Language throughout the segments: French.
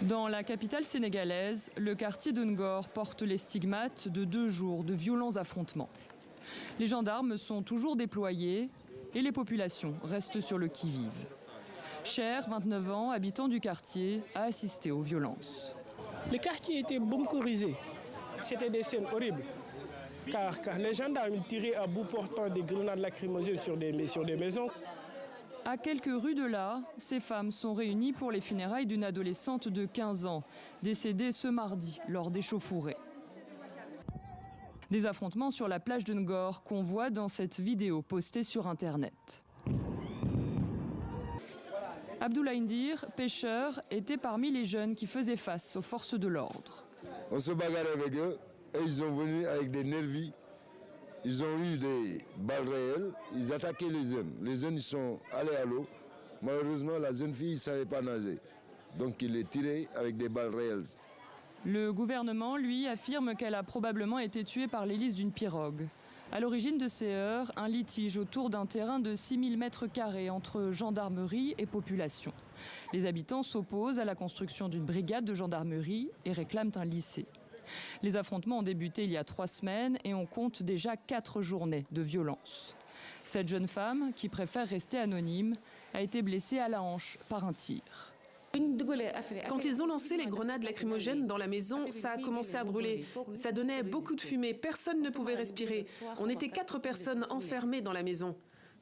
Dans la capitale sénégalaise, le quartier de Ngor porte les stigmates de 2 jours de violents affrontements. Les gendarmes sont toujours déployés et les populations restent sur le qui-vive. Cher, 29 ans, habitant du quartier, a assisté aux violences. Le quartier était bunkerisé. C'était des scènes horribles. Car les gendarmes tiraient à bout portant des grenades lacrymogènes sur des maisons. À quelques rues de là, ces femmes sont réunies pour les funérailles d'une adolescente de 15 ans, décédée ce mardi lors d'échauffourées. Des affrontements sur la plage de Ngor qu'on voit dans cette vidéo postée sur Internet. Abdoulaye Ndir, pêcheur, était parmi les jeunes qui faisaient face aux forces de l'ordre. On se bagarrait avec eux et ils sont venus avec des nervis. Ils ont eu des balles réelles, ils attaquaient les jeunes. Les jeunes ils sont allés à l'eau. Malheureusement, la jeune fille ne savait pas nager. Donc ils les tiraient avec des balles réelles. Le gouvernement, lui, affirme qu'elle a probablement été tuée par l'hélice d'une pirogue. À l'origine de ces heurts, un litige autour d'un terrain de 6000 m² entre gendarmerie et population. Les habitants s'opposent à la construction d'une brigade de gendarmerie et réclament un lycée. Les affrontements ont débuté il y a 3 semaines et on compte déjà 4 journées de violence. Cette jeune femme, qui préfère rester anonyme, a été blessée à la hanche par un tir. Quand ils ont lancé les grenades lacrymogènes dans la maison, ça a commencé à brûler. Ça donnait beaucoup de fumée, personne ne pouvait respirer. On était 4 personnes enfermées dans la maison.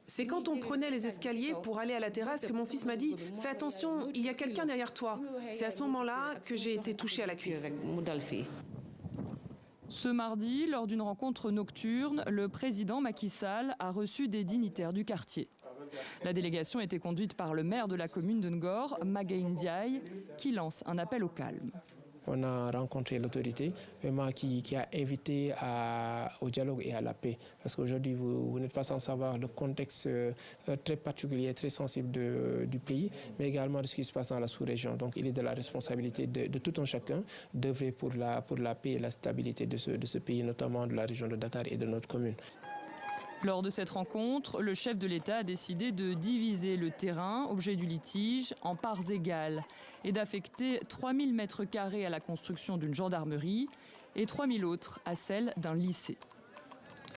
C'est quand on prenait les escaliers pour aller à la terrasse que mon fils m'a dit « Fais attention, il y a quelqu'un derrière toi ». C'est à ce moment-là que j'ai été touchée à la cuisse. Ce mardi, lors d'une rencontre nocturne, le président Macky Sall a reçu des dignitaires du quartier. La délégation était conduite par le maire de la commune de Ngor, Magaye Ndiaye, qui lance un appel au calme. On a rencontré l'autorité qui a invité au dialogue et à la paix. Parce qu'aujourd'hui, vous n'êtes pas sans savoir le contexte très particulier, très sensible du pays, mais également de ce qui se passe dans la sous-région. Donc il est de la responsabilité de tout un chacun d'œuvrer pour la paix et la stabilité de ce pays, notamment de la région de Dakar et de notre commune. Lors de cette rencontre, le chef de l'État a décidé de diviser le terrain, objet du litige, en parts égales et d'affecter 3000 m² à la construction d'une gendarmerie et 3000 autres à celle d'un lycée.